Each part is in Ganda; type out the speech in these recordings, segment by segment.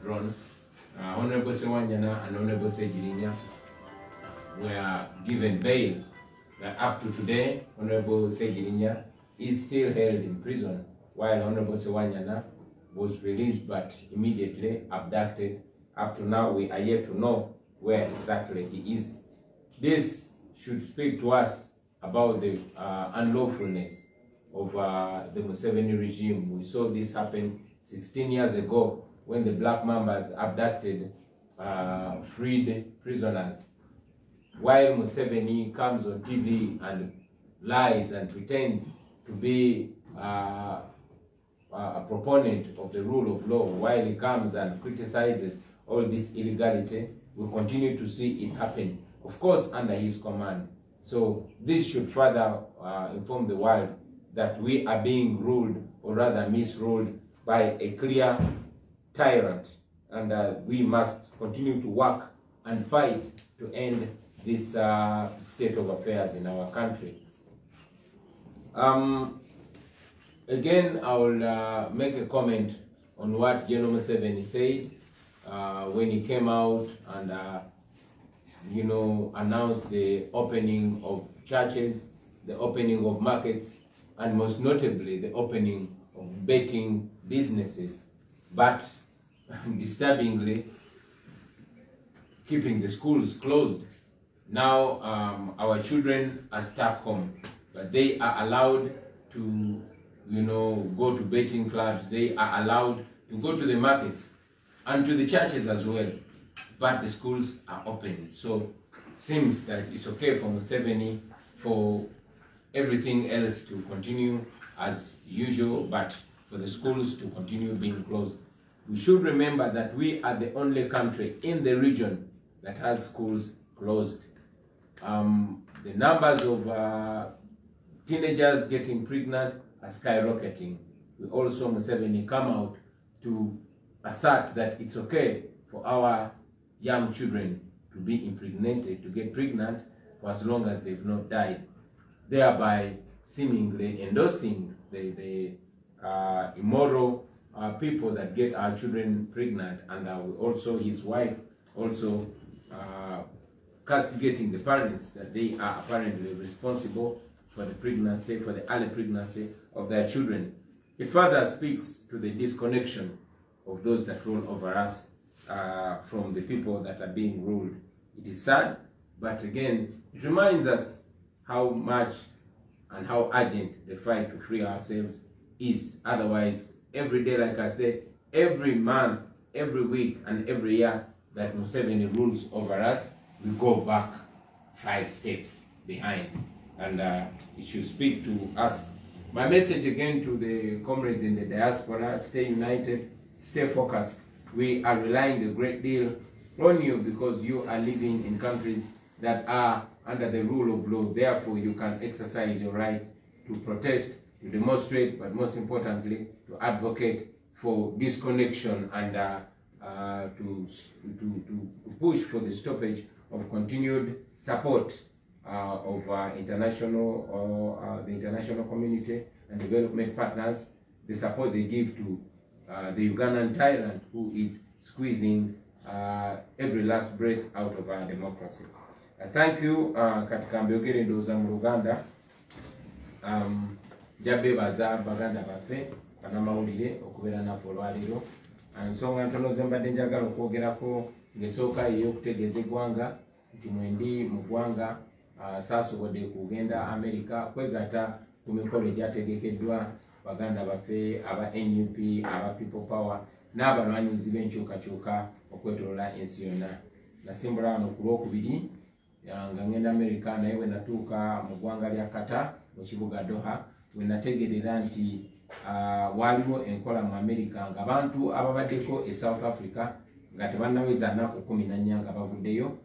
withdrawn. Honorable Sewanyana and Honorable Sejirinya were given bail. Up to today, Honorable Sejirinya is still held in prison, while Honorable Sewanyana was released but immediately abducted. Up to now, we are yet to know where exactly he is. This should speak to us about the unlawfulness of the Museveni regime. We saw this happen 16 years ago when the Black Mambas abducted freed prisoners. While Museveni comes on TV and lies and pretends to be a proponent of the rule of law, while he comes and criticizes all this illegality, we continue to see it happen, of course, under his command. So this should further inform the world that we are being ruled, or rather misruled, by a clear tyrant, and we must continue to work and fight to end this state of affairs in our country. Again, I will make a comment on what General Museveni said when he came out and announced the opening of churches, the opening of markets, and most notably the opening of betting businesses, but disturbingly keeping the schools closed. Now our children are stuck home, but they are allowed to go to betting clubs. They are allowed to go to the markets and to the churches as well, but the schools are open. So seems that it's okay for Museveni for everything else to continue as usual, but for the schools to continue being closed. We should remember that we are the only country in the region that has schools closed. The numbers of teenagers getting pregnant are skyrocketing. We also, Museveni, come out to assert that it's okay for our young children to be impregnated, to get pregnant for as long as they've not died, thereby seemingly endorsing the immoral people that get our children pregnant, and also his wife also castigating the parents that they are apparently responsible for the pregnancy, for the early pregnancy of their children. It further speaks to the disconnection of those that rule over us from the people that are being ruled. It is sad, but again, it reminds us how much and how urgent the fight to free ourselves is. Otherwise, every day, like I said, every month, every week, and every year that Museveni rules over us, we go back 5 steps behind. And it should speak to us. My message again to the comrades in the diaspora: stay united, stay focused. We are relying a great deal on you because you are living in countries that are under the rule of law. Therefore, you can exercise your rights to protest, to demonstrate, but most importantly, to advocate for disconnection and to push for the stoppage of continued support of international or the international community and development partners, the support they give to the Ugandan tyrant who is squeezing every last breath out of our democracy. Thank you. Katika mbiogere ndoza mu Uganda jabe baza baganda bafe banamawulire okubera naffe olwaliro. Ensonga ntono zembadde njagala okwogerako ng'esooka ey'okutegeeza eggwanga nti mwendi mu ggwanga saasobodde kugenda Amerika kwegatta ku mikolo egyategekeddwa baganda baffe aba NUP, aba People Power n'abalwanyizi b'enkyukakyuka okwetolola ensi yonna. Nasimbula wano ku Lwokubiri nga ngenda Amerika, naye we natuuka mu ggwanga lya Qatar mu kibuga Doha, we nategeerera nti waliwo enkola mu Amerika ng'abantu ababaddeko e South Africa nga tebannaweza nnaku 14 nga bavuddeyo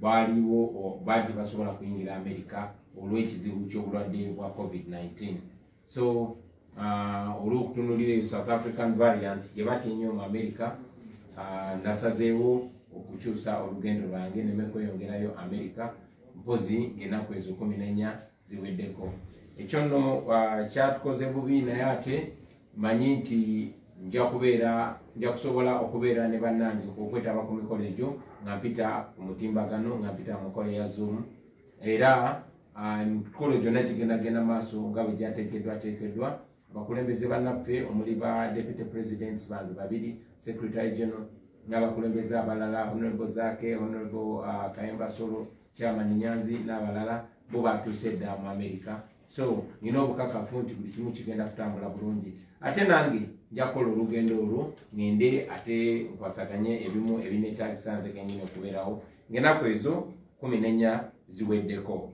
baaliwo baali basobola kuyingira Amerika olw'ekizibu ky'obulwadde bwa COVID-19. So olw'okutunuulira South African variant gye batya ennyo mu Amerika, nasazeewo okukyusa olugendo lwange neme kweyongerayo Amerika mpozi ng'ennaku ezo 14 ziweddeko. Ekyo nno kyatukoze bubi, naye ate manyi nti nja kusobola okubeera ne bannange okwetaba ku mikolo egyo nga mpita ku mutimbagano nga mpita mu nkola ya Zoom era emikolo gyonna gigenda maaso nga bwe gyateekeddwa abakulembeze bannaffe omuli ba deputy presidents bange babiri secretary general n'abakulembeze abalala honorable Zake honorable Kayemba Solo chairman Nyanzi n'abalala bo batuuse dda mu America so nina obukakafu nti buli kimu kigenda kutambula bulungi ate nange njakola olugendo olwo ngende ate nkwasaganye ebimu ebinetaagisa nze kenyini okubeerawo ng'ennaku ezo 14 ziweddeko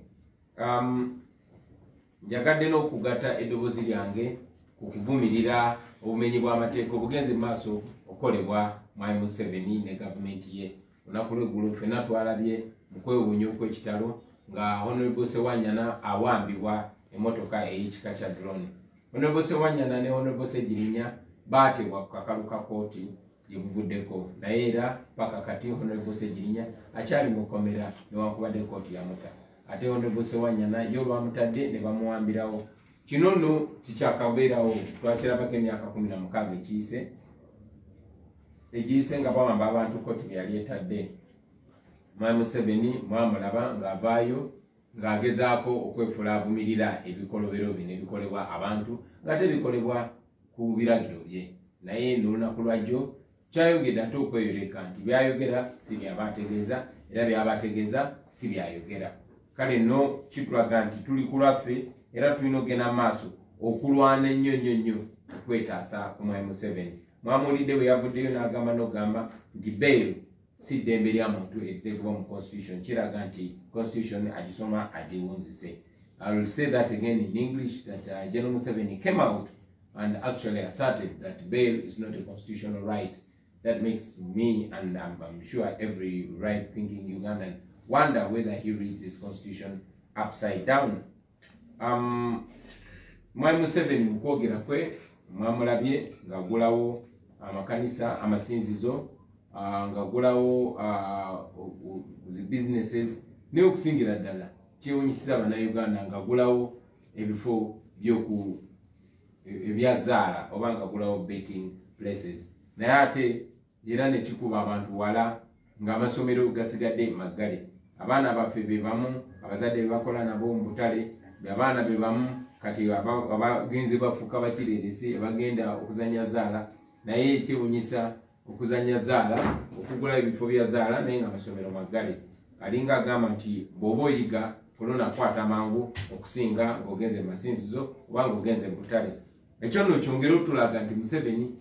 njagadde n'okugatta eddoboozi lyange ku kuvumirira obumenyi bw'amateeka obugenze mu maaso okukolebwa Mwai Museveni ne gavumenti ye olunaku lw'eggulo ffenna twalabye mu kwewuunya okw'ekitalo nga Honorable Sewanyana awambibwa emmotoka ey'ekika kya drone. Honorable Sewanyana ne Honorable Segirinya baatebwa ku kakalu ka kooti gye buvuddeko naye era paka kati Honorable Segirinya akyali mu kkomera newankubadde kooti yamuta ate Honorable Sewanyana yo bamutadde ne bamuwambirawo. Kino nno kikyakabeerawo twakirabako emyaka 16 egiyise nga bawamba abantu kooti bye yali etadde. Mwai Museveni mwamulaba ng'avaayo ng'agezaako okwefuula avumirira ebikolobero bino ebikolebwa abantu nga tebikolebwa ku biragiro bye naye n'olunaku lwajjo kyayogedde ate okweyoleka nti byayogera si byabategeeza era byabategeeza si byayogera. Kale nno kitulaga nti tuli ku lwaffe era tulina okugenda maaso okulwana ennyo okwetaasa ku Mwai Museveni. Mwamuwulidde bwe yavuddeyo n'agamba n'ogamba nti bail si ddembe lya muntu eriteekebwa mu constitution kiraga nti constitution agisoma agiwunzise. I will say that again in English that General Museveni came out and actually asserted that bail is not a constitutional right. That makes me and I'm sure every right-thinking Ugandan wonder whether he reads his constitution upside down. Mwai Museveni mu kwogera kwe mwamulabye ng'agulawo amakanisa amasinzizo ng'agulawo zi businesses n'okusingira ddala kyewunyisiza Bannayuganda ng'agulawo ebifo ebyazaala oba ng'agulawo betting places naye ate era ne kikuba abantu wala ng'amasomero gasigadde maggale. Abaana baffe be bamu abazadde be bakola nabo mu butale abaana be bamu kati abagenzi bafuuka bakirerese bagenda okuzanya zaala naye ekyewunyisa okuzanya zaala okugula ebifo bya zaala naye ng'amasomero maggale. Alinga agamba nti bw'oba oyiga kolona kwata mangu okusinga ng'ogenze mu masinzizo oba ng'ogenze mu butale. Ekyo nno kyongera otulaga nti Museveni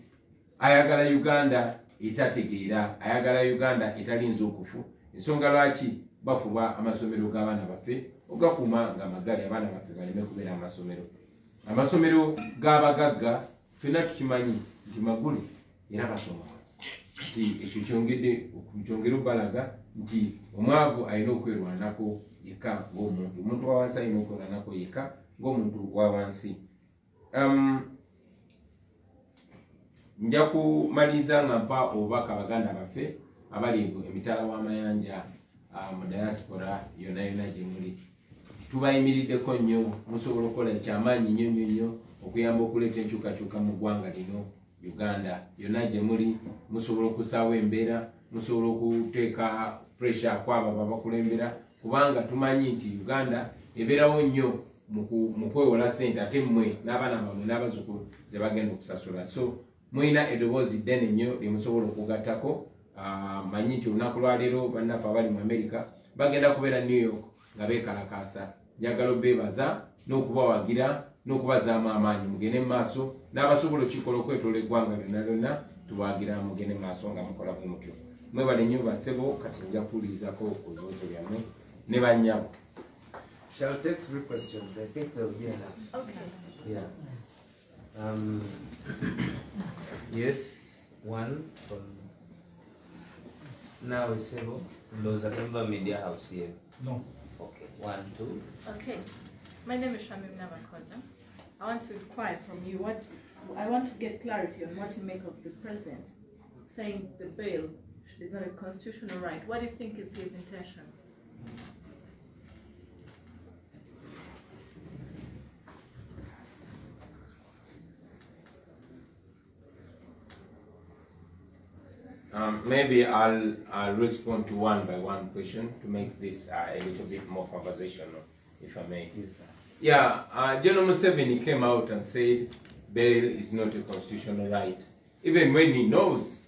ayagala Uganda etategeera ayagala Uganda etalinza okufu ensonga lwaki bafuba amasomero g'abaana baffe ogakuuma nga maggale abaana baffe baleme kubeera amasomero g'abagagga ffenna tukimanyi nti magulu era basoma nti ekyo kyongera obalaga nti omwavu alina okwerwanako yekka ng'omuntu omuntu wa wansi alina okwerwanako yekka ng'omuntu wa wansi. Nja kumaliriza nga mpa obubaka baganda baffe abali emitala w'amayanja mu diaspora yonna gye muli. Tubayimiriddeko nnyo musobola okukola ekyamaanyi nnyo okuyamba okuleeta enkyukakyuka mu ggwanga lino Uganda yonna gye muli musobola okusaawo embeera musobola okuteeka pressure kwabo abakulembera kubanga tumanyi nti Uganda ebeerawo nnyo mu kwewola ssente ate mmwe n'abaana bammwe n'abazzukulu ze bagenda okusasula. So mwina eddoboozi ddene nnyo lye musobola okugattako. Manyi nti olunaku lwaleero bannaffe abali mu America bagenda kubeera New York nga beekalakaasa. Njagala obeebaza n'okubawagira n'okubazaamu amaanyi mugende mu maaso n'abasobola okikola okwetoola eggwanga lyonna tubawagira mugende mu maaso nga mukola bwe mutyo. Mwebale nnyo bassebo kati nja kuwulirizako ku bibuuzo byammwe ne bannyabo. Shall I take 3 questions? I think they'll be enough. Okay. Yeah. Yes, one from now is Sebo. Lozatemba Media House here. No. Okay, 1, 2. Okay. My name is Shamim Namakoza. I want to inquire from you I want to get clarity on what you make of the president saying the bail is not a constitutional right. What do you think is his intention? Maybe I'll respond to one by one question to make this a little bit more conversational, if I may. Yes, sir. Yeah, General Museveni came out and said bail is not a constitutional right, even when he knows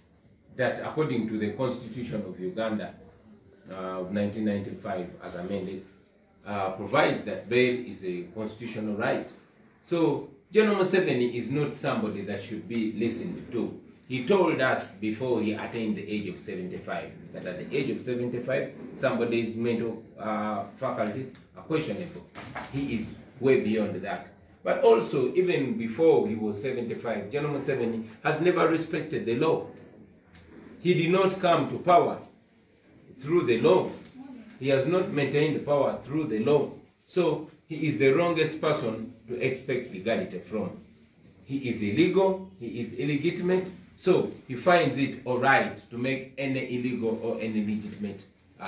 that according to the Constitution of Uganda of 1995, as amended, provides that bail is a constitutional right. So General Museveni is not somebody that should be listened to. He told us before he attained the age of 75 that at the age of 75, somebody's mental faculties are questionable. He is way beyond that. But also, even before he was 75, General Museveni has never respected the law. He did not come to power through the law. He has not maintained power through the law. So he is the wrongest person to expect legality from. He is illegal, he is illegitimate, so he finds it all right to make any illegal or any legitimate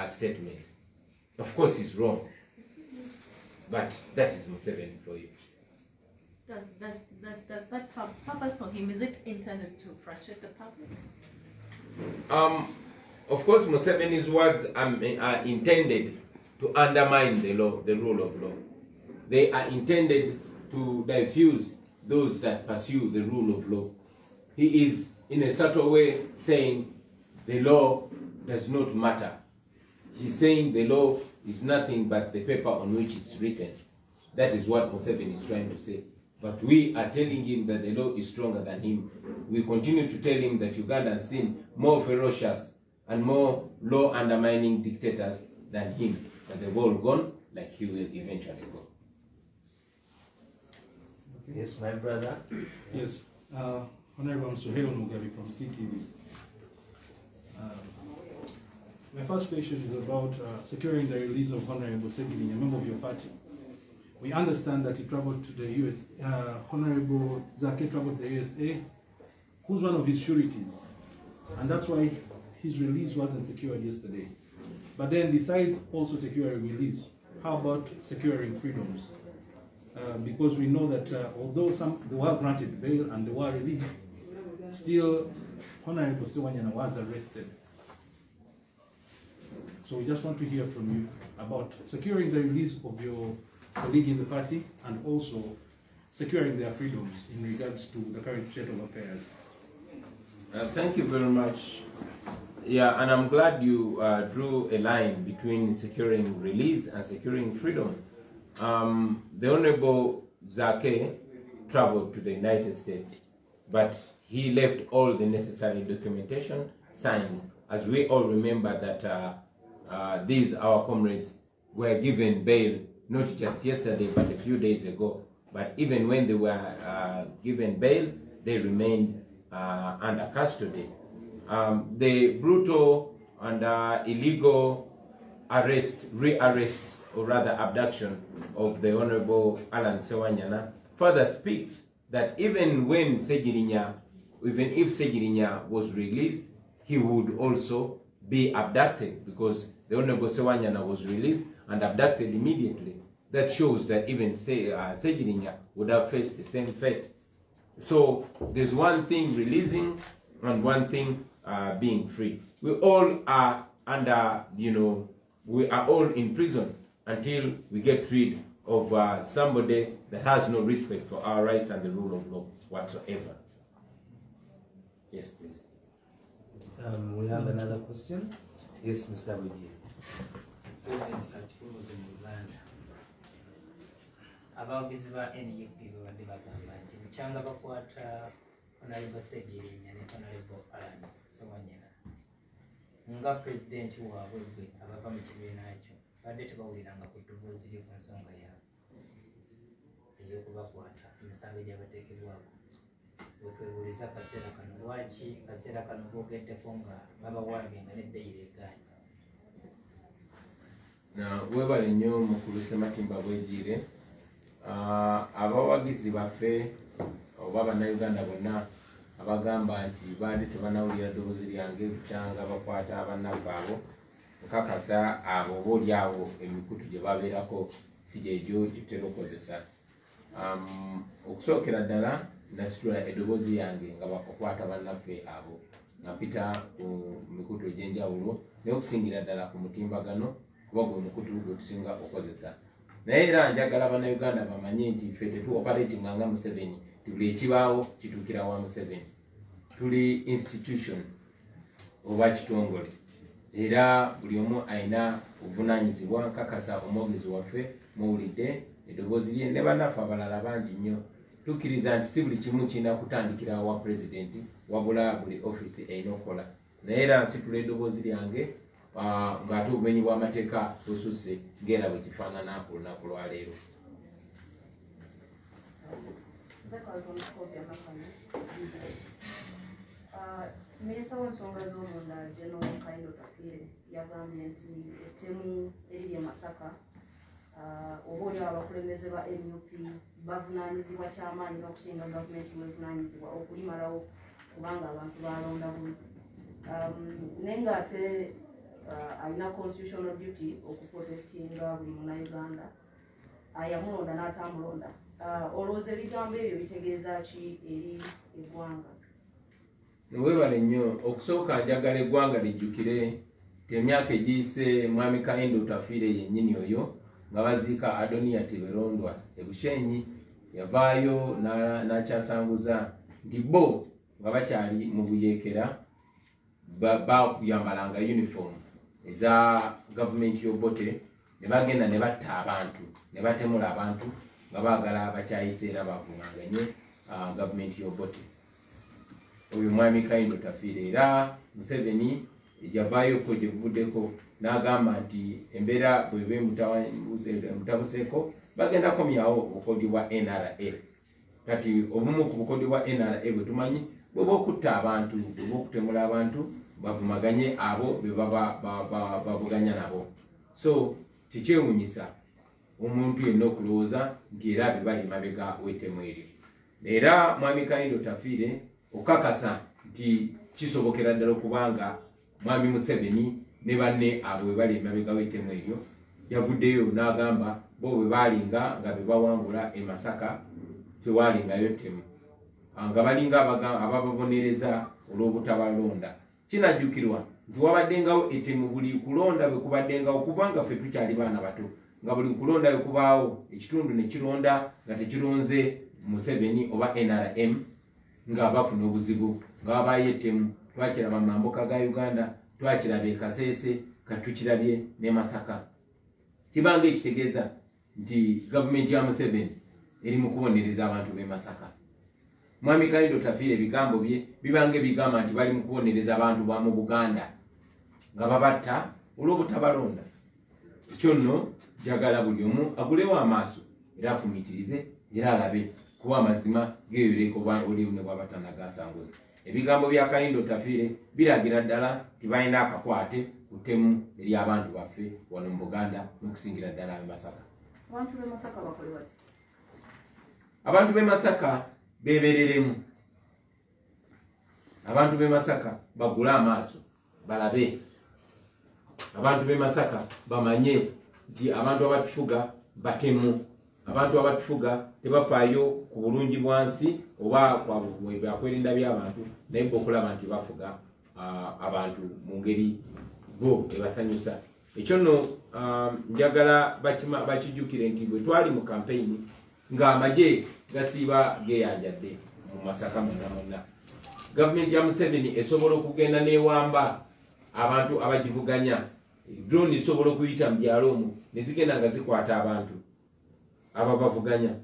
statement. Of course he's wrong, but that is Museveni for you. Does that serve purpose for him? Is it intended to frustrate the public? Of course, Museveni's words are intended to undermine the law, the rule of law. They are intended to diffuse those that pursue the rule of law. He is, in a subtle way, saying the law does not matter. He's saying the law is nothing but the paper on which it's written. That is what Museveni is trying to say. But we are telling him that the law is stronger than him. We continue to tell him that Uganda has seen more ferocious and more law-undermining dictators than him. But they've all gone, like he will eventually go. Yes, my brother. Yes, Honorable Suhail Mugabe from CTV. My first question is about securing the release of Honorable Segini, a member of your party. We understand that he traveled to the US, Honorable Zake traveled to the USA, who's one of his sureties. And that's why his release wasn't secured yesterday. But then besides also securing release, how about securing freedoms? Because we know that although they were granted bail and they were released, still Honorable Sewanyana was arrested. So we just want to hear from you about securing the release of your colleague in the party and also securing their freedoms in regards to the current state of affairs. Thank you very much. Yeah, and I'm glad you drew a line between securing release and securing freedom. The Honorable Zake traveled to the United States, but he left all the necessary documentation signed. As we all remember that these, our comrades, were given bail not just yesterday, but a few days ago. But even when they were given bail, they remained under custody. The brutal and illegal arrest, rearrest, or rather abduction of the Honorable Alan Sewanyana further speaks that even when Segirinya, even if Segirinya was released, he would also be abducted, because the Honorable Sewanyana was released and abducted immediately. That shows that even Segirinya would have faced the same fate. So there's one thing releasing and one thing being free. We all are under, we are all in prison until we get rid of somebody that has no respect for our rights and the rule of law whatsoever. Yes, please. We have another question. Yes, Mr. Wiji. Abavuzi ba NUP babadde bagamba nti bukyanga bakwata Honorable Segirinya ne Honorable Alan Sewanyana nga pulezidenti waabwe gwe abava mu kibiina ekyo badde tebawuliranga ku ddoboozi lye ku nsonga yaabwe ey'okubakwata emisango egyabateekebwako. Wetwebuuliza akaseera kano lwaki akaseera kano boogeddeko nga babawaabye nga n'ebbeeyi egaanye. Webale nnyo mukulu Sematimba Bwejire. Abawagizi baffe oba bannayuganda bonna abagamba nti baali tebanawulira ddoboozi lyange bukyanga bakwata abannaffe abo, nkakasa abo obaoli awo emikutu gye babeerako si gyegyo gitera okukozesa. Okusookera ddala nasitula eddoboozi yange nga bakukwata bannaffe abo napita ku mikutu egy'enjawulo naye okusingira ddala ku mutimbagano kuba gwe mukutu gwe tusinga okozesa. Naye era njagala bannayuganda bamanye nti ffe tetuoperatinga nga Museveni, buli ekibaawo kituukira wa Museveni. Tuli institution oba kitongole, era buli omu alina obuvunaanyizibwa. Nkakasa omwogezi waffe muwulidde eddoboozi lye ne bannaffe abalala bangi nnyo. Tukkiriza nti si buli kimu kirina kutandikira wa pulezidenti, wabula buli ofiisi erina okukola. Naye era nsitula eddoboozi lyange ng'ate obumenyi bw'amateeka bususse ng'era bwe kifaanana ku lunaku lwaleero. Minisita w'ensonga z'omunda General Kayindo Tafiire yagambye nti ettemu eriri e Masaka oba oli abakulembeze ba NUP bavunaanyizibwa kyamaanyi n'okusinga gavumenti bwevunaanyizibwa okulimalawo kubanga abantu balonda bubi. Naye ng'ate alina constitutional duty okuprotectinga buli munnayuganda yamulonda n'atamulonda. Olowooza ebigambo ebyo bitegeeza ki eri eggwanga? Weebale nnyo. Okusooka njagala eggwanga lijjukire emyaka egiyise mwami Kayindo Tafiire yennyini oyo nga baziika Adoniya Tiberondwa e Bushenyi yavaayo n'akyasanguza nti bo nga bakyali mu buyeekera bakuyambalanga uniform eza gavumenti y'Obote ne bagenda ne batta abantu ne batemula abantu nga baagala bakyayise era bavumanganye gavumenti y'Obote. Oyo mwami Kayindo Tafiire era Museveni yavaayo gye buvuddeko n'agamba nti embeera bwebe mutabuseeko bagenda komyawo obukodi bwa NRA. Kati obumu ku bukodi bwa NRA bwe tumanyi bweba okutta abantu, bweba okutemula abantu bavumaganye abo be bavuganya nabo. So kikyewuunyisa omuntu yenna okulowooza nti era be bali mabega w'ettemu eryo. Era mwami Kayindo Tafiire okakasa nti kisobokera ddala okubanga mwami Museveni ne banne abo bwe bali emabega w'ettemu eryo yavuddeyo n'agamba bo bwe baalinga nga be bawangula e Masaka tewaalingayo ttemu, nga balinga abababonereza olw'obutabalonda. Kinajjukirwa nti wabaddengawo ettemu buli kulonda bwe kubaddengawo kubanga ffe tukyali baana bato, nga buli kulonda bwe kubaawo ekitundu ne kironda nga tekironze Museveni oba NRM nga bafuna obuzibu nga wabaayo ettemu. Twakiraba mu mambuka ga Uganda, twakirabye e Kasese, katukirabye ne Masaka. Kibanga ekitegeeza nti gavumenti ya Museveni eri mu kubonereza abantu b'e Masaka. Mwami Kayindo Tafiire ebigambo bye bibanga ebigamba nti bali mu kubonereza abantu ba mu Buganda nga babatta olw'obutabalonda. Ekyo nno njagala buli omu agulewo amaaso era afumiitirize era alabe kuba amazima geeyoleka oba oli ne bw'abatanagasanguza. Ebigambo bya Kayindo Tafiire biragira ddala nti balina akakwate ku ttemu eri abantu baffe wano mu Buganda n'okusingira ddala e Masaka. Abantu b'e Masaka bakole bati? Abantu b'e Masaka beebereremu. Abantu b'e Masaka bagule amaaso balabe. Abantu b'e Masaka bamanye nti abantu abatufuga batemu. Abantu abatufuga tebafaayo ku bulungi bwansi oba kwakwerinda by'abantu naye okulaba nti bafuga abantu mu ngeri bo ebasanyusa. Ekyo nno njagala bakijjukire nti bwe twali mu kampeyini ng'amagye gasiiba geeyanjadde mu Masaka monna. Gavumenti ya Museveni esobola okugenda n'ewamba abantu abagivuganya. Drone esobola okuyita mu byalo omwo ne zigenda nga zikwata abantu ababavuganya.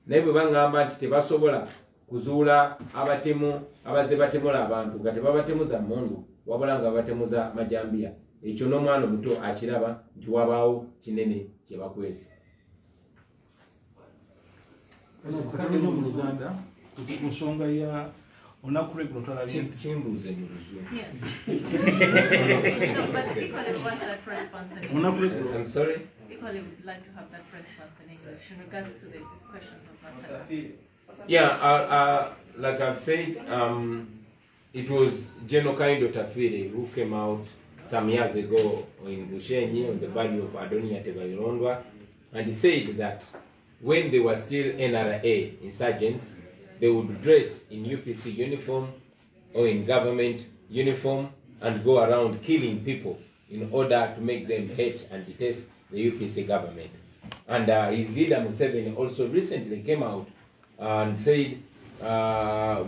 Naye bwe baŋŋamba nti tebasobola kuzuula abatemu abazze batemula abantu nga tebabatemuza mmundu wabula nga batemuza majambiya, ekyo n'omwana omuto akiraba nti wabaawo kinene kye bakwese. Katulina mu Luganda ku nsonga ya olunaku lw'eggulo twalabye Kimbuuze mu Luzungu. No, but equally we want that response in olunaku English. lw'eggulo I'm sorry? Equally we would like to have that response in English in regards to the questions of Masaka. Yeah, like I've said, it was General Kayindo Tafiire who came out some years ago in Bushenyi on the body of Adoniya Tiberondwa, and he said that when they were still NRA insurgents, they would dress in UPC uniform or in government uniform and go around killing people in order to make them hate and detest the UPC government. And his leader Museveni also recently came out and said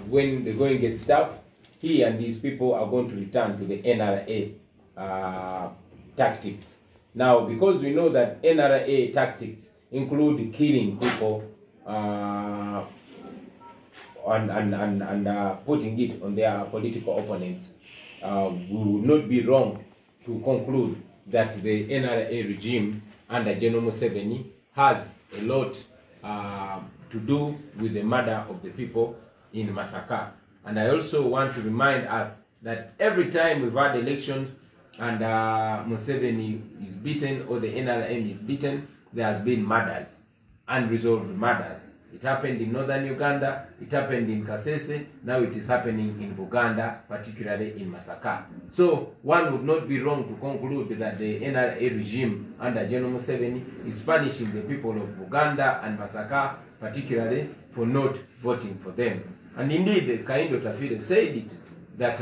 when the going gets tough, he and his people are going to return to the NRA tactics. Now, because we know that NRA tactics include killing people and putting it on their political opponents, we would not be wrong to conclude that the NRA regime under General Museveni has a lot to do with the murder of the people in Masaka. And I also want to remind us that every time we've had elections and Museveni is beaten or the NRM is beaten, there has been murders, unresolved murders. It happened in northern Uganda, it happened in Kasese, now it is happening in Buganda, particularly in Masaka. So one would not be wrong to conclude that the NRA regime under General Museveni is punishing the people of Buganda and Masaka, particularly for not voting for them. And indeed, Kaindo Tafire said it, that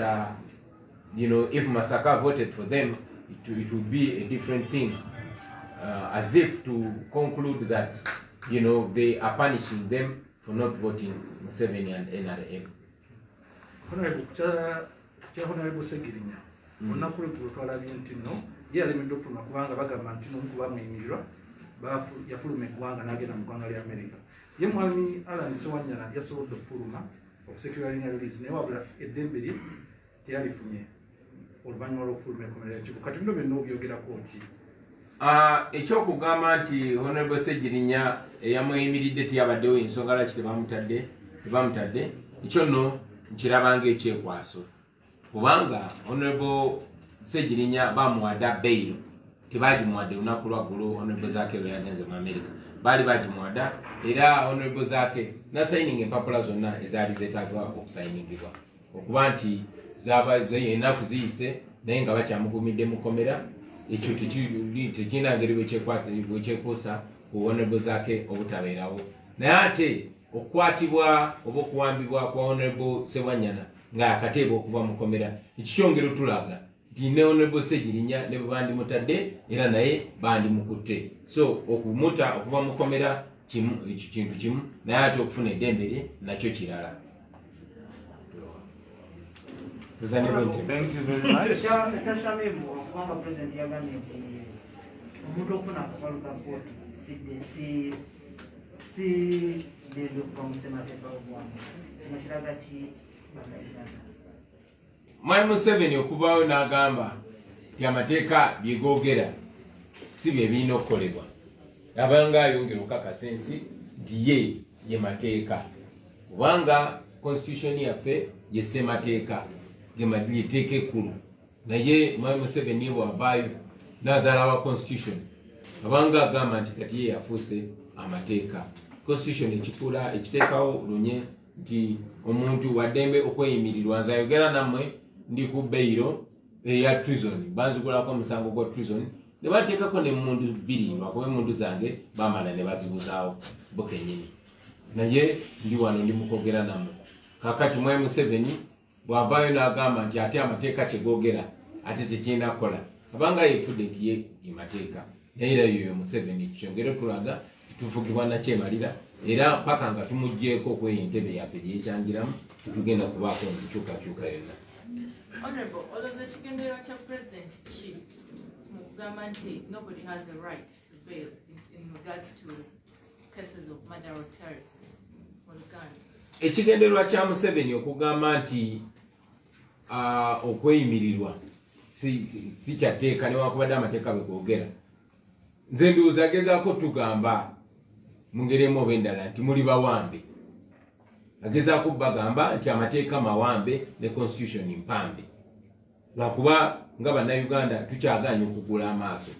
you know, if Masaka voted for them, it would be a different thing, as if to conclude that, you know, they are punishing them for not voting Museveni and NRM. Honorable Segirinya, onakulu tulotwala byentino yali mendofu makubanga bagamba ntino kuba mwimirwa yafuluma eggwanga n'agenda mu ggwanga lya America. Ye mwami Alan Sewanyana yasobodde okufuluma okusekera linnya release naye wabula eddembe lye teyalifunye oluvannyuma lw'okufuluma enkomerero y'ekigo. Kati bino byonna obyogerako ki? Ekyokugamba nti Honorable Segirinya eyamuyimiridde teyabaddewo ensonga lwaki tebamutadde ekyo nno nkirabanga ekyekwaso, kubanga Honorable Segirinya bamuwadde bail, tebagimuwadde lunaku lwaggulo Honorable Zaake lwe yagenze mu America, baali bagimuwadde era Honorable Zaake nasayininga empapula zonna ezaali zeetaagibwa okusayiningibwa okuba nti ennaku ziyise naye nga bakyamukumidde mu kkomera. Ekyo tekirina ngeri bwekyekuusa ku Honorable Zaake obutabeerawo. Naye ate okukwatibwa oba okuwambibwa kwa Honorable Sewanyana nga akateebwa okuva mu kkomera, ekikyongera otulaga nti ne Honorable Segirinya ne bwe bandimutadde era naye bandimukutte. So okumuta okuva mu kkomera ekyo kintu kimu, naye ate okufuna eddembe lye nakyo kirala. Thank you very much. Mwami Museveni okubaawo n'agamba nti amateeka byegoogera si bye birina okukolebwa, abanga ayongera okukakasa ensi nti ye mateeka, kubanga constitution yaffe ye ssemateeka gemateeka ekkulu. Naye Mwami Museveni bw'avaayo n'azaala wa constitution abanga agamba nti kati ye yafuuse amateeka. Constitution ekifuula ekiteekawo lunye nti omuntu waddembe okweyimirirwa. Nze ayogera nammwe ndi ku beyiro eya treason, banzigulako omusango gwa treason ne bateekako n'emmundu bbiri, lwakuba emmundu zange bamala ne bazibuzaawo bo kennyini. Naye ndi wano ndi mukwogera nammwe kakati. Mwami Museveni bw'avaayo n'agamba nti ate amateeka kyegoogera ate tekirina kukola, abanga yefudde nti ye emateeka. Naye era yoyo Museveni kikyongera otulaga tufugibwa nakyemalira, era paka nga tumuggyeko okweyo entebe yaffe gyekyangiramu tugenda kubaako nkukyukakyuka yonna. Honorable, olowooza ekigendererwa kya President ki mu kugamba nti nobody has a right to bail in regards to cases of murder or terrorism mu Uganda? Ekigendererwa kya Museveni okugamba nti okweyimirirwa si kyateeka newankubadde amateeka bwe googera. Nze ndowooza agezaako tugamba mu ngeri emu oba endala nti muli bawambe. Agezaako bagamba nti amateeka mawambe ne constitution mpambe, lwakuba nga bannayuganda tukyagaanye okugula amaaso.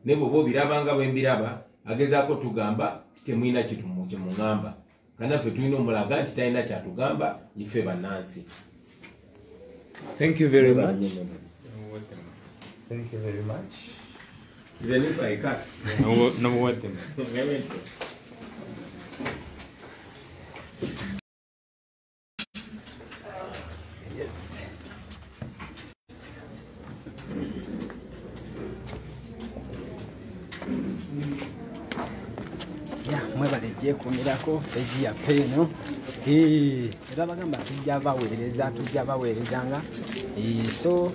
Ne bw'oba obiraba nga bwe mbiraba, agezaako tugamba temulina kyemuŋŋamba, kanaffe tulina omulaga nti talina kyatugamba ife bannansi. Thank you very much. Thank you very much. Even if I cut. No what them. Yes. gyekumirako peji yaffe eno era bagamba tujja baweereza nga so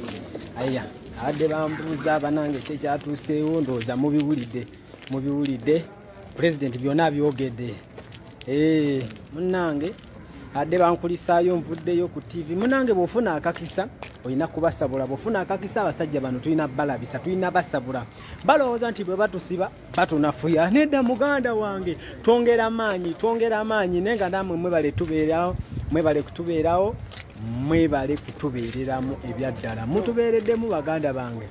aya abadde bambuuza banange kyekyatuuseewo ndowooza mubiwulidde pulezidenti byonna abyogedde munnange adde bankulisaayo nvuddeyo ku TV munange bw'ofuna akakisa olina kubasabula bw'ofuna akakisa abasajja bano tulina balabisa tulina basabula balowooza nti bwe batusiba batunafuya nedda muganda wange twongera amaanyi naye nga namwe mwebale kutubeereramu ebyaddala mutubeereddemu baganda bange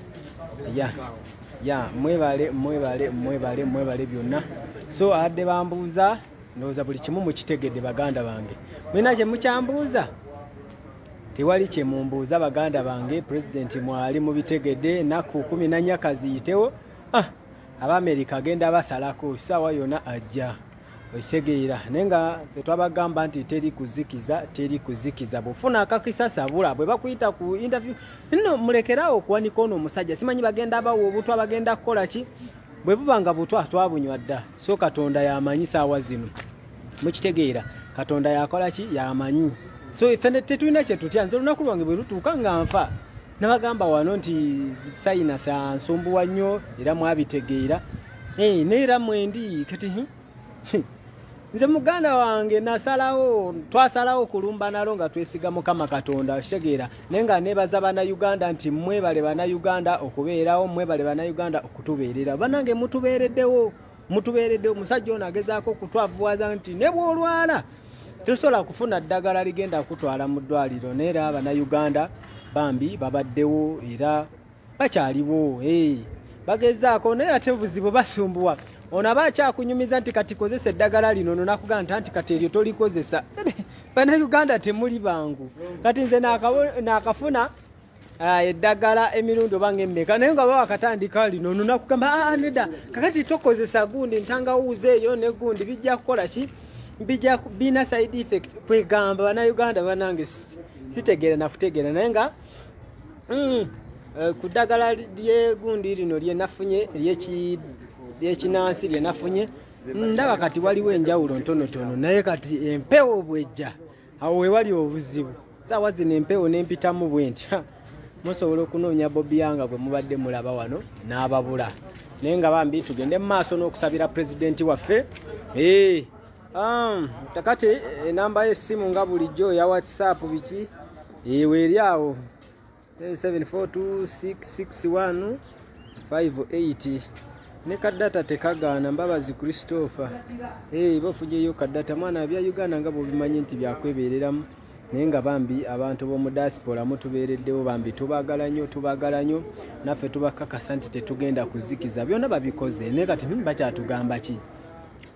mwebale byonna so adde bambuuza ndowooza buli kimu mukitegedde baganda bange mwina kye mukyambuuza tewali kye mumbuuza baganda bange pulezidenti mwali mubitegedde ennaku 14 kaziyitewo Abamerika agenda basalako ssaawa yonna ajja okisegeera naye nga ffe twabagamba nti teri kuzikiza bw'ofuna akakisa sabula bwe bakuyita ku interview nno mulekerawo okuwanika ono omusajja simanyi bagenda bawa obutwa bagenda kukola ki bwe buba nga butwa twabunywa dda so Katonda yamanyi ssaawa zino mukitegeera Katonda yakola ki yamanyi so ife tetulina kye tutya nze olunaku lwange bwe lutuuka nga nfa nabagamba wano nti sayina sa nsumbuwa nnyo era mwabitegeera neera mwendi kati nze muganda wange twasalawo kulumba nalo nga twesiga Mukama Katonda kitegeera naye nga nebaza bannayuganda nti mwebale bannayuganda okubeerawo mwebale bannayuganda okutubeerera banange mutubeereddewo musajja ono agezaako okutwavuwaza nti ne bw'olwala tosobola kufuna ddagala ligenda kutwala mu ddwaliro neera abannayuganda bambi babaddewo era bakyaliwo bagezaako naye ate obuzibu basumbuwa ono aba akyakunyumiza nti kati kozesa eddagala lino nonakugamba nti kati eryo tolikozesa bannayuganda temuli bangu kati nze nakafuna eddagala emirundi oba ng'emmeka naye nga bawakatandika lino nonakugamba nedda kakati tokozesa gundi ntangawuuza eyo ne gundi bijja kukola ki bina side effect kwegamba bannayuganda banange sitegeera nakutegeera naye nga ku ddagala lyegundi lino lyenafunye lyekinansi lyenafunye ndaba kati waliwo enjawulo ntonotono naye kati empewo bwejja awo wewali obuzibu saawa zino empewo nempitamu bwentya musobola okunoonya Bobi Yanga bwe mubadde mulaba wano n'ababula naye nga bambi tugende mu maaso n'okusabira pulezidenti waffe kakati enamba y'essimu nga bulijjo ya WhatsApp biki weeri awo 742661588 ne kadata tekagaana Mbabazi Christopher bafujeyo kadata mwana bya Uganda nga bobimanyi nti byakwebereramu naye nga bambi abantu b'omu diaspora mutubeereddewo bambi tubagala nnyo naffe tubakakasa nti tetugenda kuzikiza byonna babikoze naye kati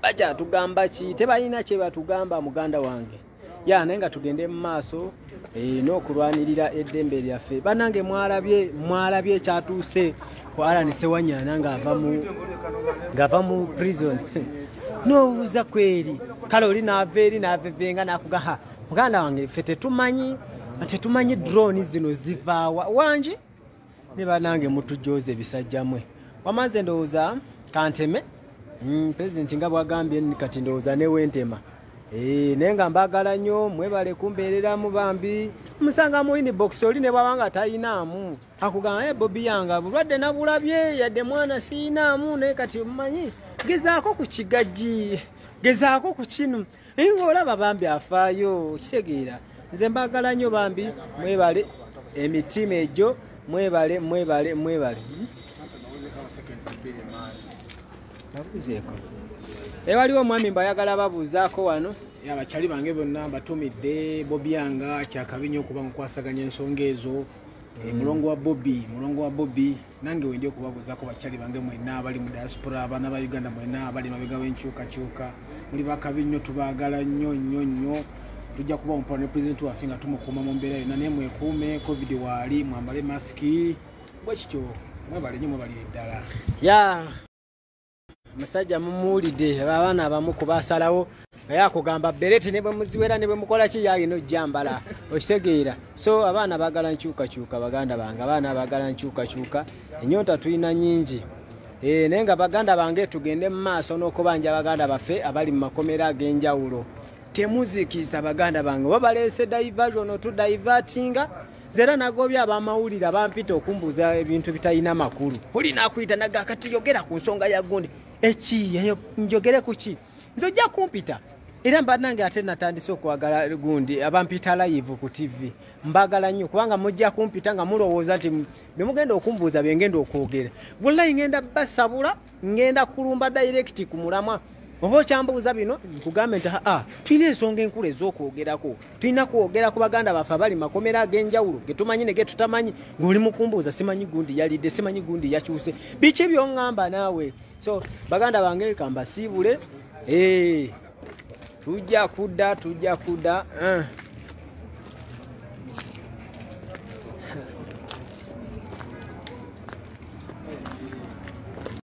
bakyatugamba ki tebalina kye batugamba muganda wange naye nga tugende mu maaso n'okulwanirira eddembe lyaffe banange mwalabye ekyatuuse kwalanise Wanyana ng'ava mu prison n'obuuza kweri kale oli n'ava eri n'avevenga n'akugaha muganda wange ffe tetumanyi drone zino zivaawa wangi ne banange mutujooza ebisajjamwe wamaze ndowooza kanteme pulezidenti nga bwagambye kati ndowooza newentema naye nga mbagala nnyo mwebale kumbeereramu bambi musanga mu inbox oli ne bwabanga tayinaamu akugamba Bobi Yanga bulwadde nabulabye yadde mwana siinaamu naye kati omumanyi gezaako ku kigajji gezaako ku kino naye ng'olaba bambi afaayo kitegeera nze mbagala nnyo bambi mwebale emitima egyo mwebale babuzeeko waliwo omwami mbayagala babuuzaako wano abakyali bange bonna batumidde Bobi Yanga kyakabinya okuba mukwasaganya ensonga ezo mulongo wa Bobi nange wendi okubabuuzaako bakyali bange mwenna abali mu diaspora abaana ba Uganda mwenna abali mabega w'enkyukakyuka muli bakabi nnyo tubaagala nnyo tujja kuba mumpala ne pulezidenti waffe nga tumukuuma mu mbeera yonna naye mwekuume covid waali mwambale masiki bwe kityo mwebale nnyo mwebali eddala Musajja mumuwulidde abaana abamu kubasalawo naye akugamba bereti ne bwe muziwera ne bwe mukola ki yalina ojjambala okitegeera so abaana baagala nkyukakyuka baganda bange abaana baagala nkyukakyuka ennyonta tulina nnyingi Nenga baganda bange tugende mu maaso n'okubanja baganda baffe abali mu makomera ag'enjawulo. Temuzikiza baganda bange babalese diversion to divertinga zera nagobya abamawulira bampita okumbuza ebintu bitayina makulu. Oli nakuyita naga kati yogera ku nsonga ya gundi. Echi njogere kuki? Nzojja kumpita. Era mbanange ate natandise okwagala gundi abampita live ku TV. Mbagala nnyo kubanga mujja kumpita nga mulowooza nti bemugenda okumbuuza byengenda okwogera. Wallahi ngenda basabula, ngenda kulumba direct ku mulamwa. Obo kyambuuza bino nkugambe nti tulina ensonga enkulu ez'okwogerako. Tulina kwogera ku baganda baffe abali makomera ag'enjawulo ge tumanyi ne ge tutamanyi. Ng'oli mukumbuuza simanyi gundi yalidde, simanyi gundi yakyuse. Biki by'oŋŋamba naawe? So baganda bange kamba siibule. Tujja kudda